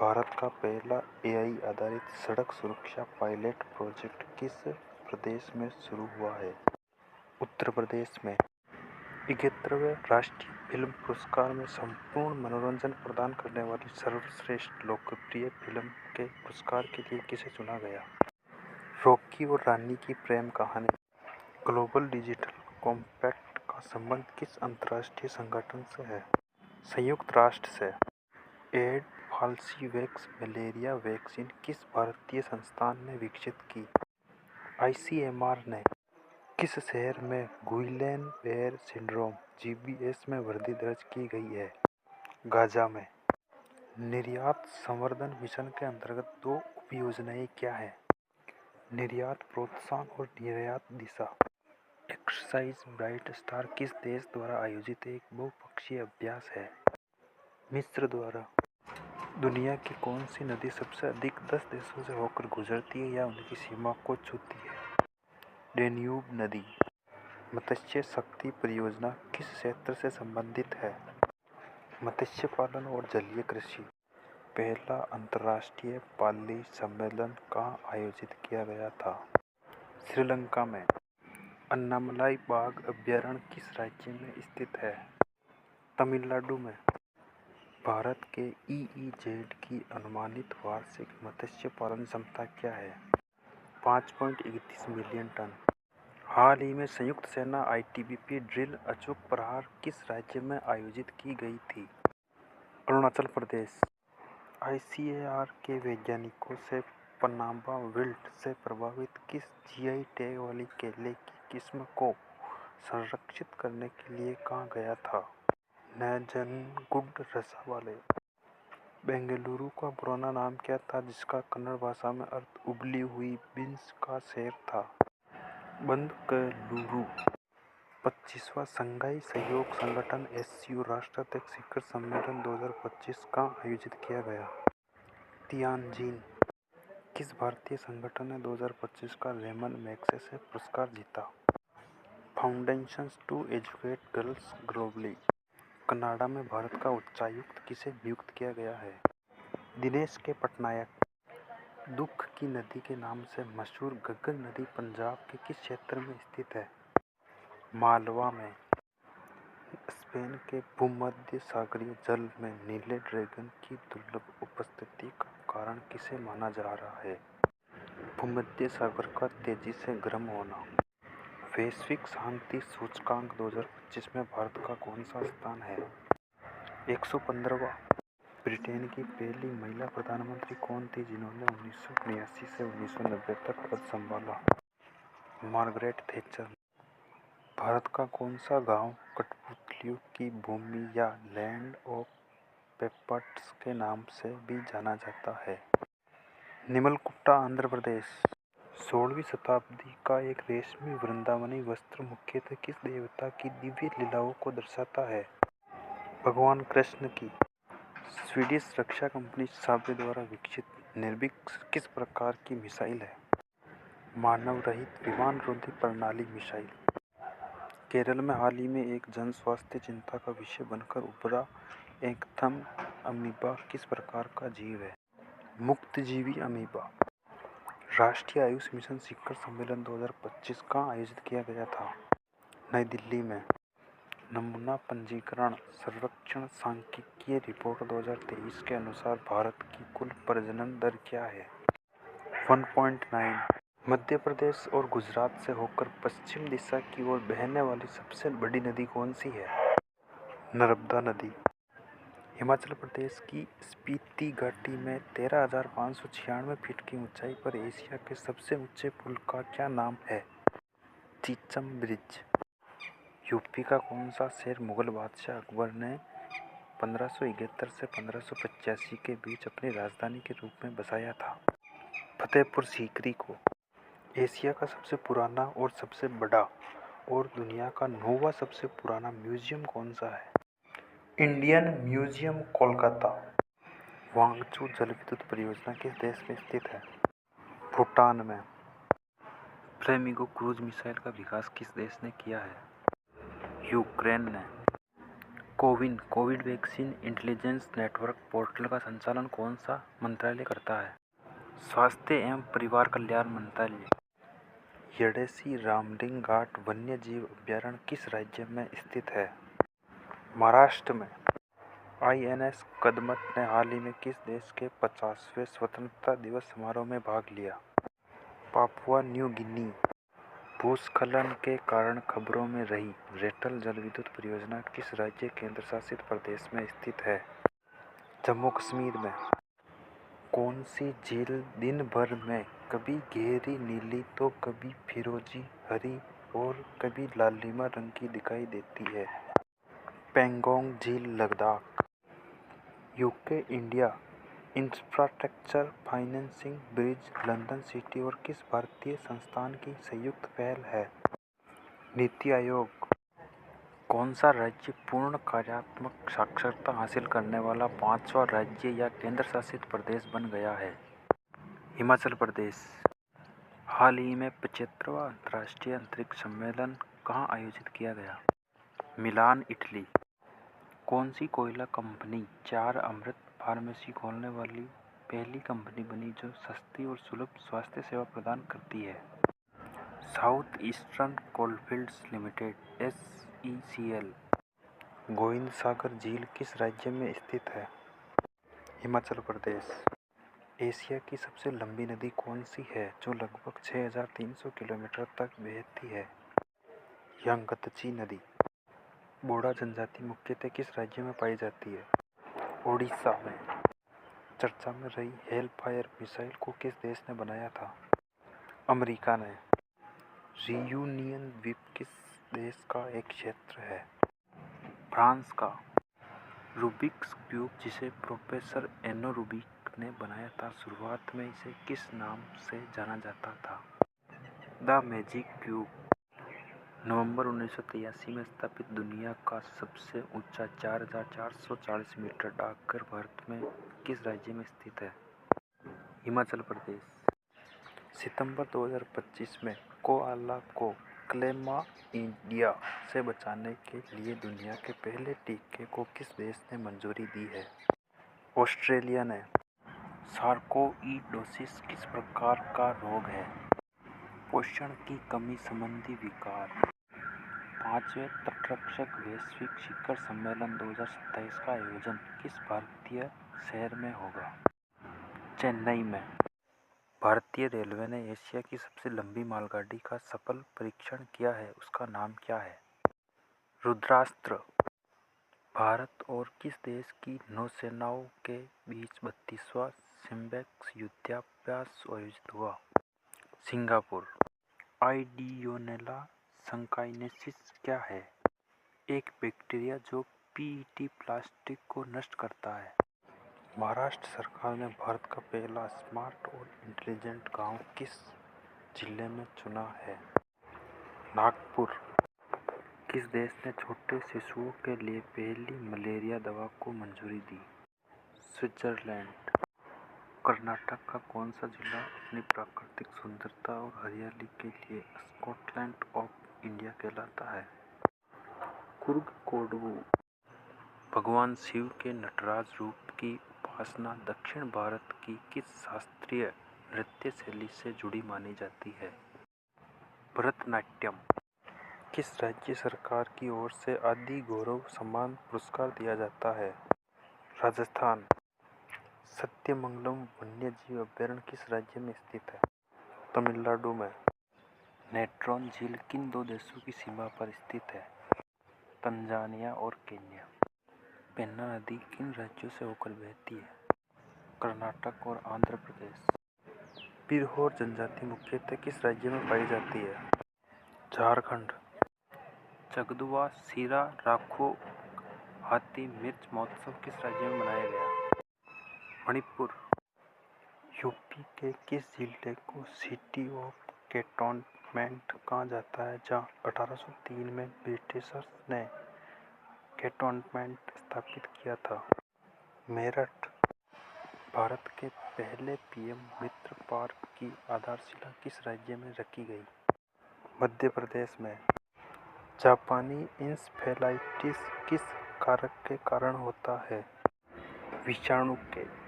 भारत का पहला एआई आधारित सड़क सुरक्षा पायलट प्रोजेक्ट किस प्रदेश में शुरू हुआ है? उत्तर प्रदेश में। 71वें राष्ट्रीय फिल्म पुरस्कार में संपूर्ण मनोरंजन प्रदान करने वाली सर्वश्रेष्ठ लोकप्रिय फिल्म के पुरस्कार के लिए किसे चुना गया? रॉकी और रानी की प्रेम कहानी। ग्लोबल डिजिटल कॉम्पैक्ट का संबंध किस अंतर्राष्ट्रीय संगठन से है? संयुक्त राष्ट्र से। एड फाल्सीवैक्स मलेरिया वैक्सीन किस भारतीय संस्थान ने विकसित की? आईसीएमआर ने। किस शहर में गुइलेन-बेयर सिंड्रोम जीबीएस में वृद्धि दर्ज की गई है? गाजा में। निर्यात संवर्धन मिशन के अंतर्गत दो उपयोजनाएं क्या हैं? निर्यात प्रोत्साहन और निर्यात दिशा। एक्सरसाइज ब्राइट स्टार किस देश द्वारा आयोजित एक बहुपक्षीय अभ्यास है? मिस्र द्वारा। दुनिया की कौन सी नदी सबसे अधिक 10 देशों से होकर गुजरती है या उनकी सीमा को छूती है? डेन्यूब नदी। मत्स्य शक्ति परियोजना किस क्षेत्र से संबंधित है? मत्स्य पालन और जलीय कृषि। पहला अंतर्राष्ट्रीय पाली सम्मेलन कहाँ आयोजित किया गया था? श्रीलंका में। अन्नामलाई बाघ अभयारण्य किस राज्य में स्थित है? तमिलनाडु में। भारत के ईईजेड की अनुमानित वार्षिक मत्स्य पालन क्षमता क्या है? 5.31 मिलियन टन। हाल ही में संयुक्त सेना आईटीबीपी ड्रिल अचूक प्रहार किस राज्य में आयोजित की गई थी? अरुणाचल प्रदेश। आईसीएआर के वैज्ञानिकों से पनामा विल्ट से प्रभावित किस जीआई टैग वाली केले की किस्म को संरक्षित करने के लिए कहा गया था? नंजनगुड रसावाले। बेंगलुरु का पुराना नाम क्या था जिसका कन्नड़ भाषा में अर्थ उबली हुई बीन्स का शहर था? बंदकलुरु। 25वां शंघाई सहयोग संगठन एससीओ राष्ट्राध्यक्ष शिखर सम्मेलन 2025 कहाँ आयोजित किया गया? तियानजिन। किस भारतीय संगठन ने 2025 का रेमन मैग्सेसे पुरस्कार जीता? Foundations to educate girls globally. Canada में भारत का उच्चायुक्त किसे नियुक्त किया गया है? दिनेश के पटनायक। दुख की नदी के नाम से मशहूर घग्गर नदी पंजाब के किस क्षेत्र में स्थित है? मालवा में। स्पेन के भूमध्य सागरीय जल में नीले ड्रैगन की दुर्लभ उपस्थिति का कारण किसे माना जा रहा है? भूमध्य सागर का तेजी से गर्म होना। वैश्विक शांति सूचकांक 2025 में भारत का कौन सा स्थान है? 115वां। ब्रिटेन की पहली महिला प्रधानमंत्री कौन थी जिन्होंने 1989 से 1990 तक पद संभाला? Margaret Thatcher. भारत का कौन सा गांव कठपुतलियों की भूमि या लैंड ऑफ पेपर्ट्स के नाम से भी जाना जाता है? निमलकुट्टा आंध्र प्रदेश। 16वीं शताब्दी का एक रेशमी वृंदावनी वस्त्र मुख्यतः किस देवता की दिव्य लीलाओं को दर्शाता है? भगवान कृष्ण की। स्वीडिश रक्षा कंपनी साब्रे द्वारा विकसित निर्भीक किस प्रकार की मिसाइल है? मानव रहित विमान रोधी प्रणाली मिसाइल। केरल में हाल ही में एक जन स्वास्थ्य चिंता का विषय बनकर उभरा एक्थम अमीबा किस प्रकार का जीव है? मुक्तजीवी अमीबा। राष्ट्रीय आयुष मिशन शिखर सम्मेलन 2025 कहाँ आयोजित किया गया था? नई दिल्ली में। नमूना पंजीकरण सर्वेक्षण सांख्यिकीय रिपोर्ट 2023 के अनुसार भारत की कुल प्रजनन दर क्या है? 1.9। मध्य प्रदेश और गुजरात से होकर पश्चिम दिशा की ओर बहने वाली सबसे बड़ी नदी कौन सी है? नर्मदा नदी। हिमाचल प्रदेश की स्पीति घाटी में 13,596 फीट की ऊंचाई पर एशिया के सबसे ऊंचे पुल का क्या नाम है? चीचम ब्रिज। यूपी का कौन सा शहर मुगल बादशाह अकबर ने 1571 से 1585 के बीच अपनी राजधानी के रूप में बसाया था? फतेहपुर सीकरी को। एशिया का सबसे पुराना और सबसे बड़ा और दुनिया का 9वां सबसे पुराना म्यूजियम कौन सा है? Indian museum Kolkata. वांगचू जलविद्युत परियोजना किस देश में स्थित है? भूटान में। फ्लेमिंगो क्रूज मिसाइल का विकास किस देश ने किया है? यूक्रेन ने। CoWIN Covid vaccine intelligence network portal का संचालन कौन सा मंत्रालय करता है? स्वास्थ्य एवं परिवार कल्याण मंत्रालय। येडेसी रामलिंग घाट वन्यजीव अभयारण्य किस राज्य में स्थित है? महाराष्ट्र में। INS कदमत ने हाल ही में किस देश के 50वें स्वतंत्रता दिवस समारोह में भाग लिया? Papua New Guinea. भूस्खलन के कारण खबरों में रही रेटल जलविद्युत परियोजना किस राज्य केंद्र शासित प्रदेश में स्थित है? जम्मू कश्मीर में। कौन सी झील दिन भर में कभी गहरी नीली तो कभी फिरोजी हरी और कभी लालिमा रंग की दिखाई देती है? पेंगोंग झील Ladakh. UK India infrastructure financing bridge London city और किस भारतीय संस्थान की संयुक्त पहल है? नीति आयोग। कौन सा राज्य पूर्ण कार्यात्मक साक्षरता हासिल करने वाला 5वां राज्य या केंद्र शासित प्रदेश बन गया है? हिमाचल प्रदेश। हाल ही में 75वां अंतर्राष्ट्रीय अंतरिक्ष सम्मेलन कहाँ आयोजित किया गया? मिलान, इटली। कौन सी कोयला कंपनी 4 अमृत फार्मेसी खोलने वाली पहली कंपनी बनी जो सस्ती और सुलभ स्वास्थ्य सेवा प्रदान करती है? South Eastern Coalfields Limited SECL। Govind Sagar झील किस राज्य में स्थित है? हिमाचल प्रदेश। एशिया की सबसे लंबी नदी कौन सी है जो लगभग 6300 किलोमीटर तक बहती है? यांगत्ची नदी। बोडा जनजाति मुख्यतः किस राज्य में पाई जाती है? ओडिशा में। चर्चा में रही हेलफायर मिसाइल को किस देश ने बनाया था? अमेरिका ने। रियूनियन द्वीप किस देश का एक क्षेत्र है? फ्रांस का। रूबिक्स क्यूब जिसे प्रोफेसर एनो रूबिक ने बनाया था, शुरुआत में इसे किस नाम से जाना जाता था? The magic cube. नवंबर 1983 में स्थापित दुनिया का सबसे ऊंचा 4440 मीटर डाकघर भारत में किस राज्य में स्थित है? हिमाचल प्रदेश। सितंबर 2025 में कोआला को क्लेमाइडिया से बचाने के लिए दुनिया के पहले टीके को किस देश ने मंजूरी दी है? ऑस्ट्रेलिया ने। सार्कोइडोसिस किस प्रकार का रोग है? पोषण की कमी संबंधी विकार। 5वें तटरक्षक वैश्विक शिखर सम्मेलन 2027 का आयोजन किस भारतीय शहर में होगा? चेन्नई में। भारतीय रेलवे ने एशिया की सबसे लंबी मालगाड़ी का सफल परीक्षण किया है, उसका नाम क्या है? रुद्रास्त्र। भारत और किस देश की नौसेनाओं के बीच 32वां सिम्बेक्स युद्धाभ्यास आयोजित हुआ? सिंगापुर। आइडियोनेला संकाइनेसिस क्या है? एक बैक्टीरिया जो PET प्लास्टिक को नष्ट करता है। महाराष्ट्र सरकार ने भारत का पहला स्मार्ट और इंटेलिजेंट गांव किस जिले में चुना है? नागपुर। किस देश ने छोटे शिशुओं के लिए पहली मलेरिया दवा को मंजूरी दी? स्विट्जरलैंड। कर्नाटक का कौन सा जिला अपनी प्राकृतिक सुंदरता और हरियाली के लिए स्कॉटलैंड ऑफ इंडिया कहलाता है? कुर्ग कोडवू। भगवान शिव के नटराज रूप की उपासना दक्षिण भारत की किस शास्त्रीय नृत्य शैली से जुड़ी मानी जाती है? भरतनाट्यम। किस राज्य सरकार की ओर से आदि गौरव सम्मान पुरस्कार दिया जाता है? राजस्थान। सत्यमंगलम वन्यजीव अभयारण्य किस राज्य में स्थित है? तमिलनाडु में। नेट्रॉन झील किन 2 देशों की सीमा पर स्थित है? तंजानिया और केन्या। पेन्ना नदी किन राज्यों से होकर बहती है? कर्नाटक और आंध्र प्रदेश। बिरहोर जनजाति मुख्यतः किस राज्य में पाई जाती है? झारखंड। चगदुआ सीरा राखो हाथी मिर्च महोत्सव किस राज्य में मनाया गया? मणिपुर। यूपी के किस जिले को सिटी ऑफ कैंटोनमेंट कहा जाता है जहां 1803 में ब्रिटिशर्स ने कैंटोनमेंट स्थापित किया था? मेरठ। भारत के पहले PM मित्र पार्क की आधारशिला किस राज्य में रखी गई? मध्य प्रदेश में। जापानी इंसेफेलाइटिस किस कारक के कारण होता है? विषाणु के